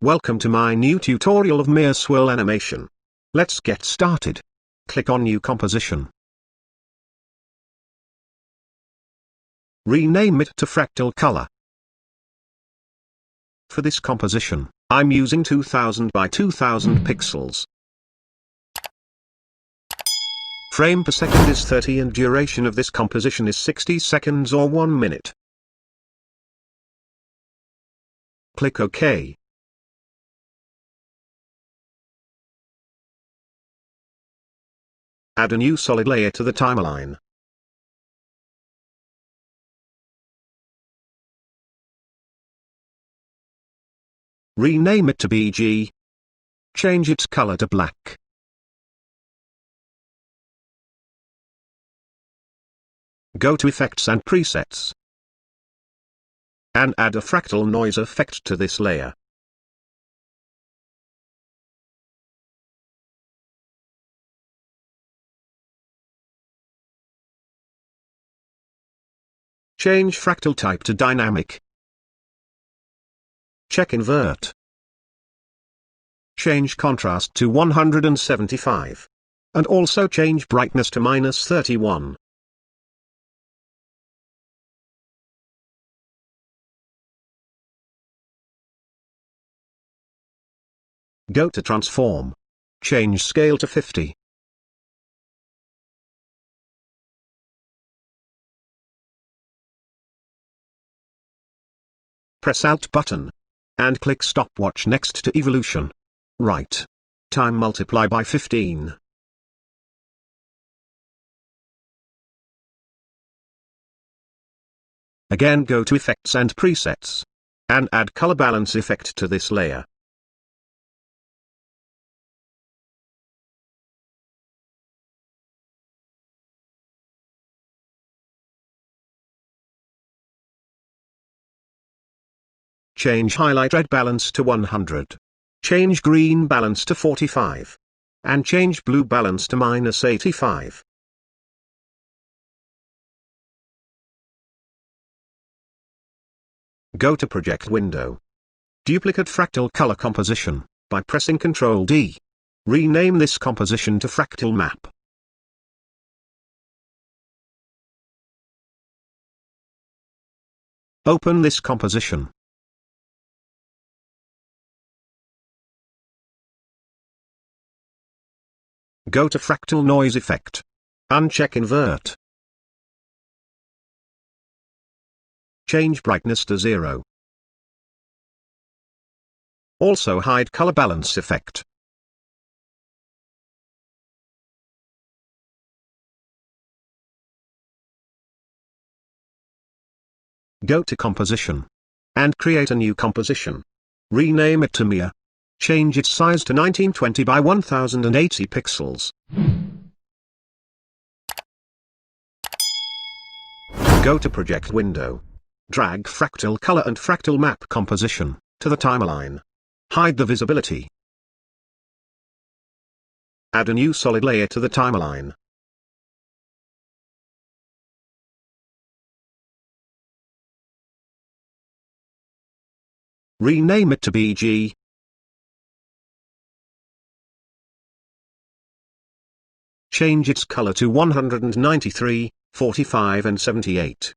Welcome to my new tutorial of Mir Swirl animation. Let's get started. Click on New Composition. Rename it to Fractal Color. For this composition, I'm using 2000 by 2000 pixels. Frame per second is 30 and duration of this composition is 60 seconds or 1 minute. Click OK. Add a new solid layer to the timeline. Rename it to BG. Change its color to black. Go to Effects and Presets. And add a fractal noise effect to this layer. Change fractal type to dynamic. Check invert. Change contrast to 175. And also change brightness to -31. Go to Transform. Change scale to 50. Press Alt button. And click stopwatch next to evolution. Right. Time multiply by 15. Again go to Effects and Presets. And add color balance effect to this layer. Change highlight red balance to 100. Change green balance to 45. And change blue balance to -85. Go to Project window. Duplicate fractal color composition, by pressing Ctrl D. Rename this composition to Fractal Map. Open this composition. Go to Fractal Noise Effect. Uncheck Invert. Change brightness to 0. Also hide color balance effect. Go to Composition. And create a new composition. Rename it to Mir. Change its size to 1920 by 1080 pixels. Go to Project window. Drag Fractal Color and Fractal Map Composition to the timeline. Hide the visibility. Add a new solid layer to the timeline. Rename it to BG. Change its color to 193, 45 and 78.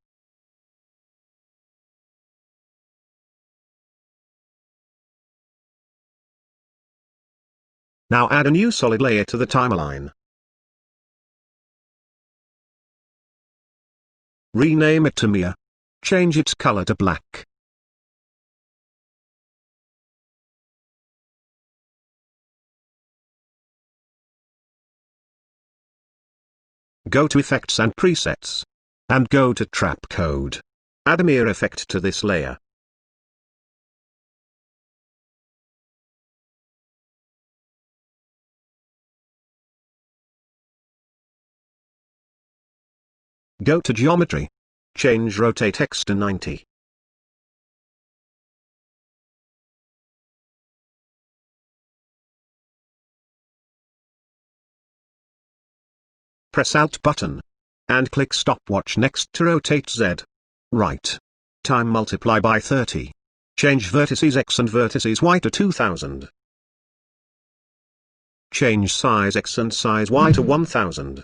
Now add a new solid layer to the timeline. Rename it to Mir. Change its color to black. Go to Effects and Presets. And go to Trapcode. Add a Mir effect to this layer. Go to Geometry. Change Rotate X to 90. Press Alt button. And click stopwatch next to rotate Z. Right. Time multiply by 30. Change vertices X and vertices Y to 2000. Change size X and size Y to 1000.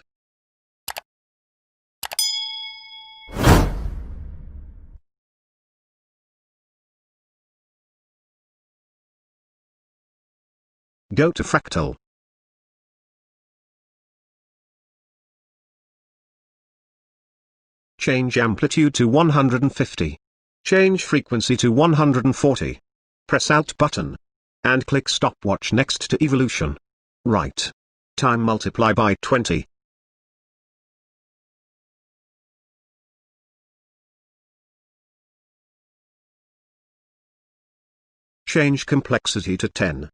Go to fractal. Change amplitude to 150. Change frequency to 140. Press Alt button. And click stopwatch next to evolution. Right. Time multiply by 20. Change complexity to 10.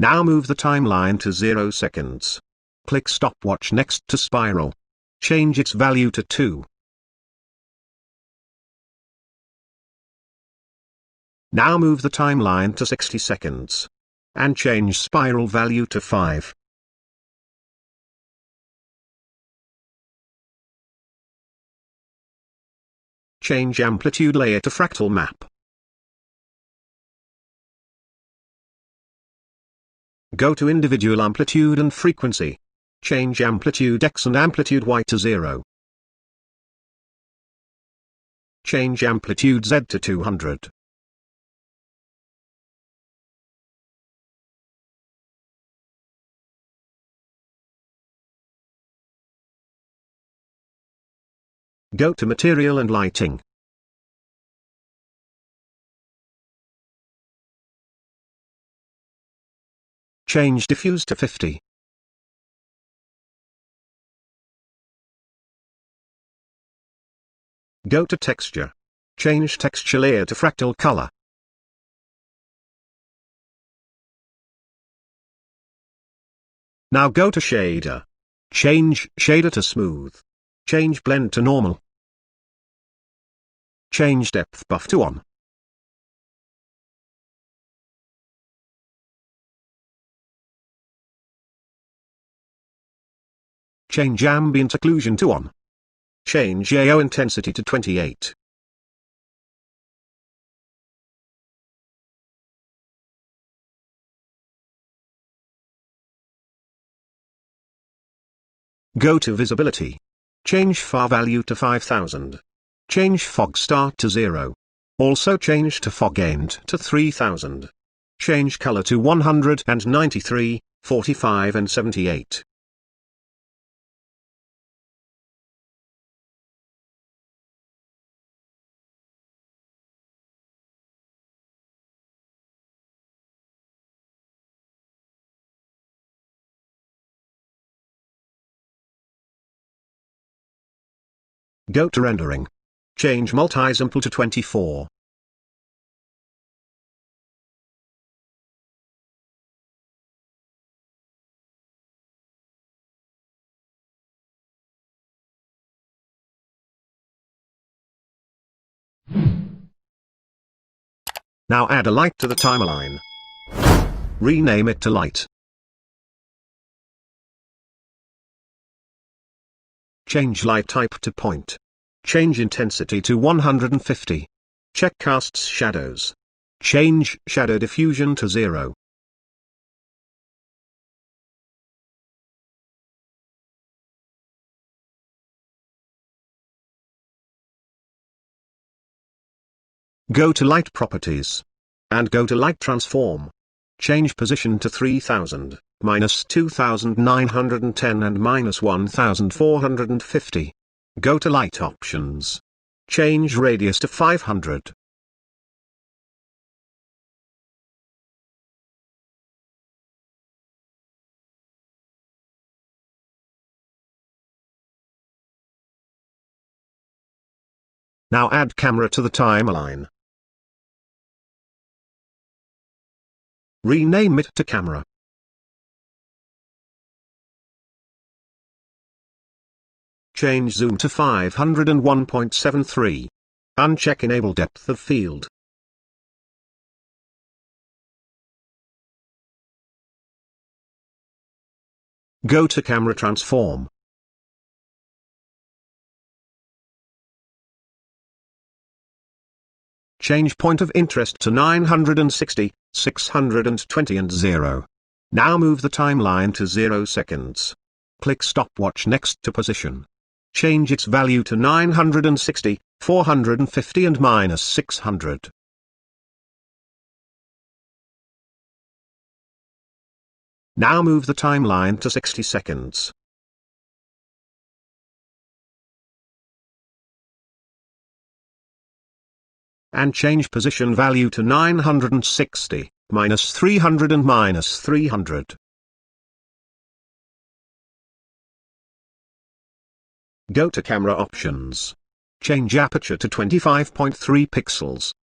Now move the timeline to 0 seconds. Click stopwatch next to spiral. Change its value to 2. Now move the timeline to 60 seconds. And change spiral value to 5. Change amplitude layer to fractal map. Go to individual amplitude and frequency. Change amplitude X and amplitude Y to 0. Change amplitude Z to 200. Go to material and lighting. Change diffuse to 50. Go to texture. Change texture layer to fractal color. Now go to shader. Change shader to smooth. Change blend to normal. Change depth buff to on. Change ambient occlusion to on. Change AO intensity to 28. Go to visibility. Change far value to 5000. Change fog start to 0. Also change to fog end to 3000. Change color to 193, 45 and 78. Go to rendering. Change multi-sample to 24. Now add a light to the timeline. Rename it to light. Change light type to point. Change intensity to 150. Check casts shadows. Change shadow diffusion to 0. Go to light properties. And go to light transform. Change position to 3000, minus 2910 and minus 1450. Go to light options. Change radius to 500. Now add camera to the timeline. Rename it to camera. Change zoom to 501.73. Uncheck enable depth of field. Go to camera transform. Change point of interest to 960, 620 and 0. Now move the timeline to 0 seconds. Click stopwatch next to position. Change its value to 960, 450 and -600. Now move the timeline to 60 seconds. And change position value to 960, -300 and -300. Go to camera options. Change aperture to 25.3 pixels.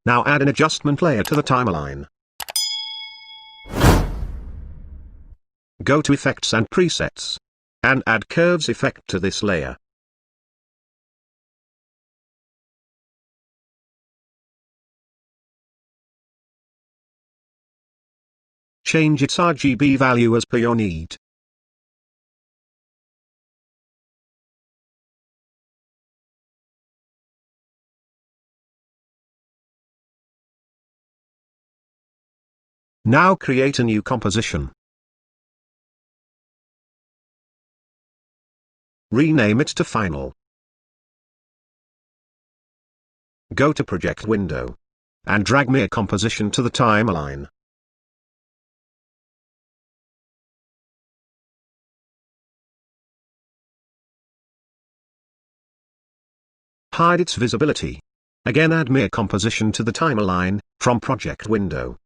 Now add an adjustment layer to the timeline. Go to Effects and Presets. And add Curves effect to this layer. Change its RGB value as per your need. Now create a new composition. Rename it to Final. Go to Project window. And drag Mir composition to the timeline. Hide its visibility. Again add Mir composition to the timeline, from Project window.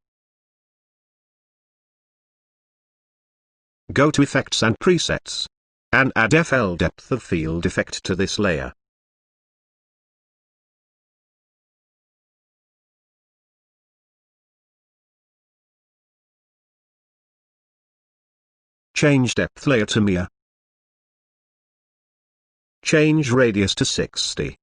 Go to Effects and Presets. And add FL depth of field effect to this layer. Change depth layer to Mir. Change radius to 60.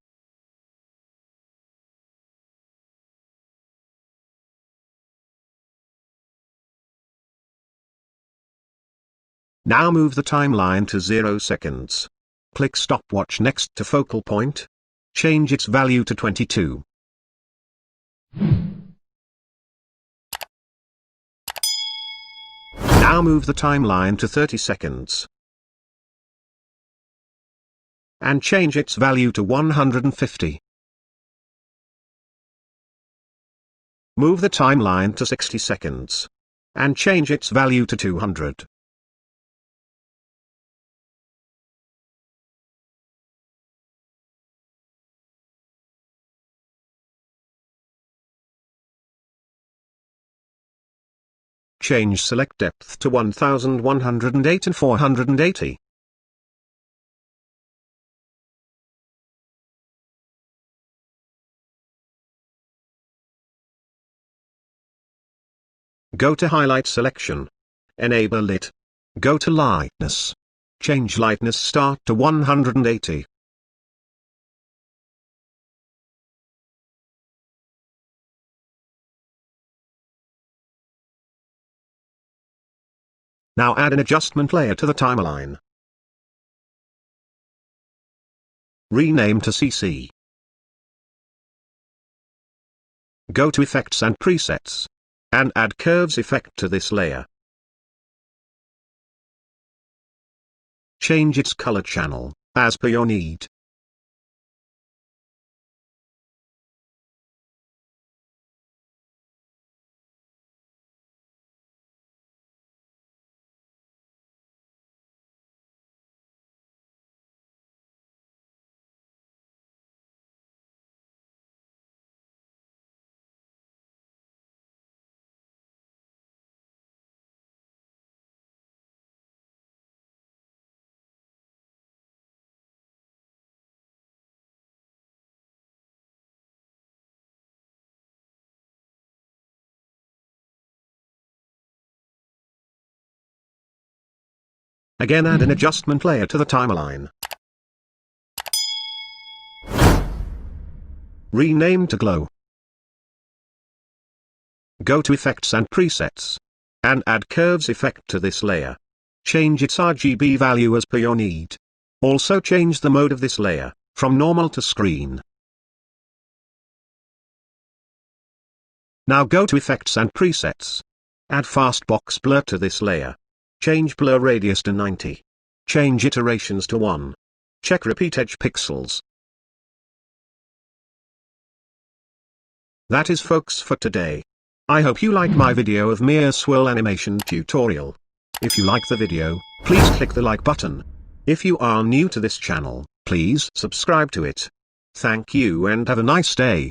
Now move the timeline to 0 seconds. Click stopwatch next to focal point. Change its value to 22. Now move the timeline to 30 seconds. And change its value to 150. Move the timeline to 60 seconds. And change its value to 200. Change select depth to 1108 and 480. Go to Highlight Selection. Enable it. Go to Lightness. Change Lightness Start to 180. Now add an adjustment layer to the timeline. Rename to CC. Go to Effects and Presets. And add Curves effect to this layer. Change its color channel, as per your need. Again add an adjustment layer to the timeline. Rename to Glow. Go to Effects and Presets. And add Curves effect to this layer. Change its RGB value as per your need. Also change the mode of this layer, from normal to screen. Now go to Effects and Presets. Add Fastbox Blur to this layer. Change blur radius to 90. Change iterations to 1. Check repeat edge pixels. That is folks for today. I hope you like my video of Mir Swirl animation tutorial. If you like the video, please click the like button. If you are new to this channel, please subscribe to it. Thank you and have a nice day.